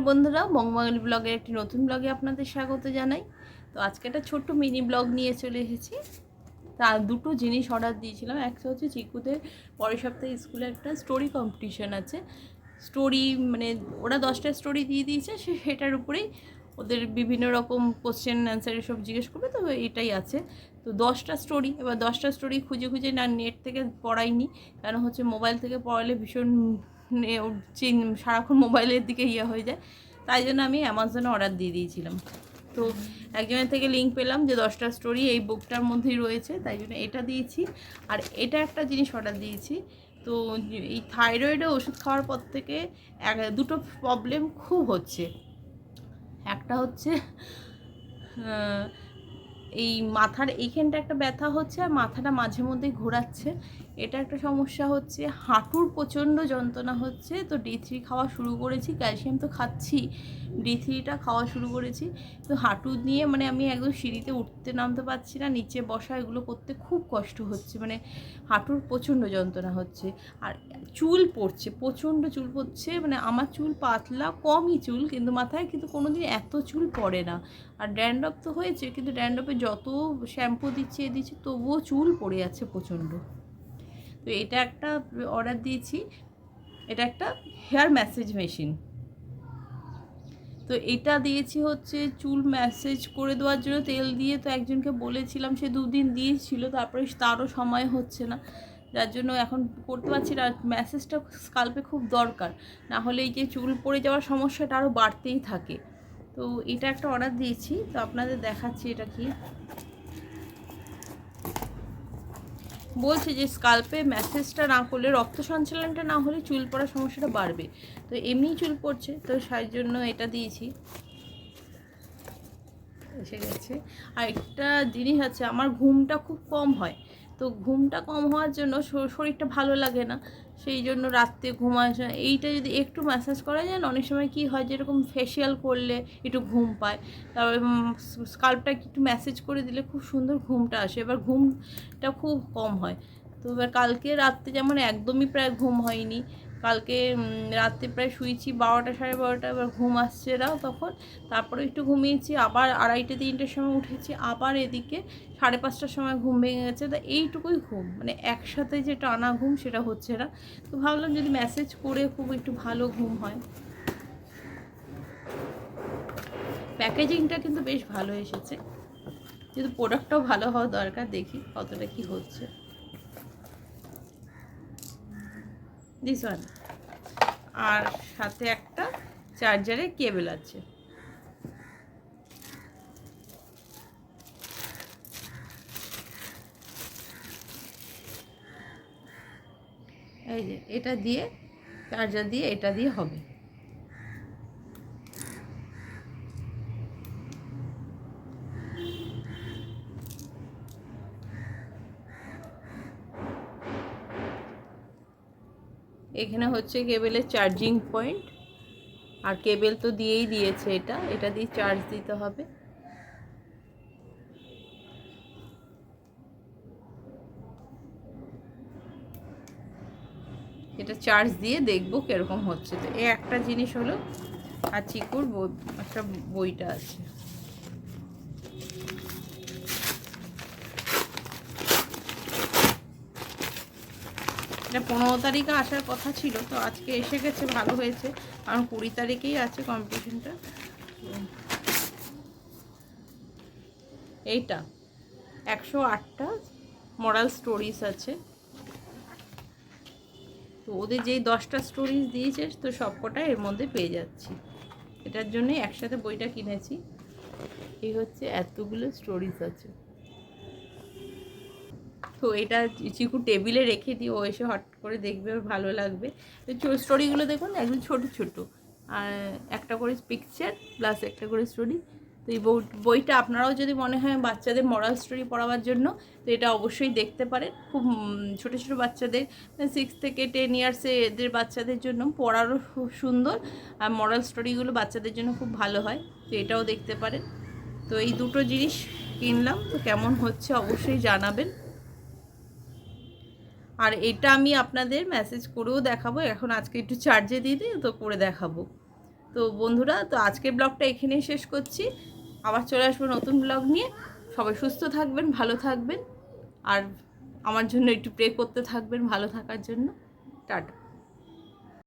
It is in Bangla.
বন্ধুরা, বঙ্গবাঙালি ব্লগের একটি নতুন ব্লগে আপনাদের স্বাগত জানাই। তো আজকে একটা ছোট্ট মিনি ব্লগ নিয়ে চলে এসেছি। তা দুটো জিনিস অর্ডার দিয়েছিলাম। একটা হচ্ছে চিকুদের পরের সপ্তাহে স্কুলে একটা স্টোরি কম্পিটিশান আছে। স্টোরি মানে ওরা 10টা স্টোরি দিয়ে দিয়েছে, সেটার উপরেই ওদের বিভিন্ন রকম কোশ্চেন অ্যান্সার এসব জিজ্ঞেস করবে। তো এটাই আছে। তো 10টা স্টোরি, এবার 10টা স্টোরি খুঁজে খুঁজে না নেট থেকে পড়াইনি, কারণ হচ্ছে মোবাইল থেকে পড়ালে ভীষণ সারাক্ষণ মোবাইলের দিকে হয়ে যায়। তাই জন্য আমি অ্যামাজনে অর্ডার দিয়ে দিয়েছিলাম। তো একজনের থেকে লিঙ্ক পেলাম যে 10টা স্টোরি এই বুকটার মধ্যেই রয়েছে, তাই জন্য এটা দিয়েছি। আর এটা একটা জিনিস অর্ডার দিয়েছি। তো এই থাইরয়েডে ওষুধ খাওয়ার পর থেকে দুটো প্রবলেম খুব হচ্ছে। একটা হচ্ছে এই মাথার এইখানটা একটা ব্যথা হচ্ছে, আর মাথাটা মাঝে মধ্যেই ঘোরাচ্ছে, এটা একটা সমস্যা হচ্ছে। হাঁটুর প্রচণ্ড যন্ত্রণা হচ্ছে। তো D3 খাওয়া শুরু করেছি, ক্যালসিয়াম তো খাচ্ছি, D3টা খাওয়া শুরু করেছি। তো হাঁটু নিয়ে মানে আমি একদম সিঁড়িতে উঠতে নামতে পারছি না, নিচে বসা এগুলো করতে খুব কষ্ট হচ্ছে, মানে হাঁটুর প্রচণ্ড যন্ত্রণা হচ্ছে। আর চুল পড়ছে, প্রচণ্ড চুল পড়ছে, মানে আমার চুল পাতলা, কমই চুল, কিন্তু মাথায় কিন্তু কোনো দিন এত চুল পড়ে না। আর ড্যান্ড্রফ তো হয়েছে, কিন্তু ড্যান্ড্রফে যত শ্যাম্পু দিচ্ছে দিচ্ছে তবুও চুল পড়ে যাচ্ছে প্রচণ্ড। তো এটা একটা অর্ডার দিয়েছি। এটা একটা হেয়ার ম্যাসেজ মেশিন। তো এটা দিয়েছি হচ্ছে চুল ম্যাসেজ করে দেওয়ার জন্য তেল দিয়ে। তো একজনকে বলেছিলাম, সে 2 দিন দিয়েছিল, তারপরে তারও সময় হচ্ছে না, যার জন্য এখন করতে পারছি না। ম্যাসেজটা স্কাল্পে খুব দরকার, না হলে এই যে চুল পড়ে যাওয়ার সমস্যাটা আরও বাড়তেই থাকে। তো এটা একটা অর্ডার দিয়েছি, তো আপনাদের দেখাচ্ছি এটা কি। বলছে যে স্কাল্পে ম্যাসেজটা না করলে, রক্ত সঞ্চালনটা না হলে চুল পড়ার সমস্যাটা বাড়বে। তো এমনিই চুল পড়ছে, তো সেই জন্য এটা দিয়েছি। এসে গেছে। আর একটা জিনিস আছে, আমার ঘুমটা খুব কম হয়। তো ঘুমটা কম হওয়ার জন্য শরীরটা ভালো লাগে না, সেই জন্য রাত্রে ঘুম আসে না। এইটা যদি একটু ম্যাসাজ করা যায় না, অনেক সময় কী হয়, যেরকম ফেসিয়াল করলে একটু ঘুম পায়, তারপরে স্কাল্পটা একটু ম্যাসেজ করে দিলে খুব সুন্দর ঘুমটা আসে। এবার ঘুমটা খুব কম হয়। তো এবার কালকে রাত্রে যেমন একদমই প্রায় ঘুম হয়নি, কালকে রাত্রে প্রায় শুয়েছি 12টা 12:30, এবার ঘুম আসছে না তখন। তারপরে একটু ঘুমিয়েছি, আবার 2:30 3টের সময় উঠেছি, আবার এদিকে 5:30টার সময় ঘুম ভেঙে গেছে। তো এইটুকুই ঘুম, মানে একসাথে যে টানা ঘুম সেটা হচ্ছে না। তো ভাবলাম যদি মেসেজ করে খুব একটু ভালো ঘুম হয়। প্যাকেজিংটা কিন্তু বেশ ভালো এসেছে, কিন্তু প্রোডাক্টটাও ভালো হওয়া দরকার। দেখি কতটা কি হচ্ছে। This one. আর সাথে একটা চার্জারের কেবল আছে। এই যে এটা দিয়ে, চার্জার দিয়ে, এটা দিয়ে হবে। এখানে হচ্ছে কেবেলের চার্জিং পয়েন্ট, আর কেবেল তো দিয়েই দিয়েছে, এটা দিয়ে চার্জ দিতে হবে। এটা চার্জ দিয়ে দেখবো কিরকম হচ্ছে। তো এই একটা জিনিস হলো। আর চিকুর একটা বইটা আছে। এটা 15 তারিখে আসার কথা ছিল, তো আজকে এসে গেছে, ভালো হয়েছে, কারণ 20 তারিখেই আছে কম্পিটিশনটা। এইটা 108টা মরাল স্টোরিজ আছে। তো ওদের যেই 10টা স্টোরিজ দিয়েছে, তো সবকটা এর মধ্যে পেয়ে যাচ্ছি। এটার জন্যই একসাথে বইটা কিনেছি। এই হচ্ছে এতগুলো স্টোরিজ আছে। তো এটা চিকু টেবিলে রেখে দিই, ও এসে হট করে দেখবে, ওর ভালো লাগবে। স্টোরিগুলো দেখুন একদম ছোট ছোট, আর একটা করে পিকচার প্লাস একটা করে স্টোরি। তো এই বইটা আপনারাও যদি মনে হয় বাচ্চাদের মরাল স্টোরি পড়াবার জন্য, তো এটা অবশ্যই দেখতে পারেন। খুব ছোটো ছোটো বাচ্চাদের 6 থেকে 10 ইয়ার্সে এদের বাচ্চাদের জন্য পড়ারও খুব সুন্দর, আর মরাল স্টোরিগুলো বাচ্চাদের জন্য খুব ভালো হয়। তো এটাও দেখতে পারেন। তো এই দুটো জিনিস কিনলাম, তো কেমন হচ্ছে অবশ্যই জানাবেন। আর এটা আমি আপনাদের মেসেজ করেও দেখাবো। এখন আজকে একটু চার্জে দিয়ে দিই, তো করে দেখাবো। তো বন্ধুরা, তো আজকের ব্লগটা এখানেই শেষ করছি। আবার চলে আসবো নতুন ব্লগ নিয়ে। সবাই সুস্থ থাকবেন, ভালো থাকবেন, আর আমার জন্য একটু প্রে করতে থাকবেন ভালো থাকার জন্য। টাটা।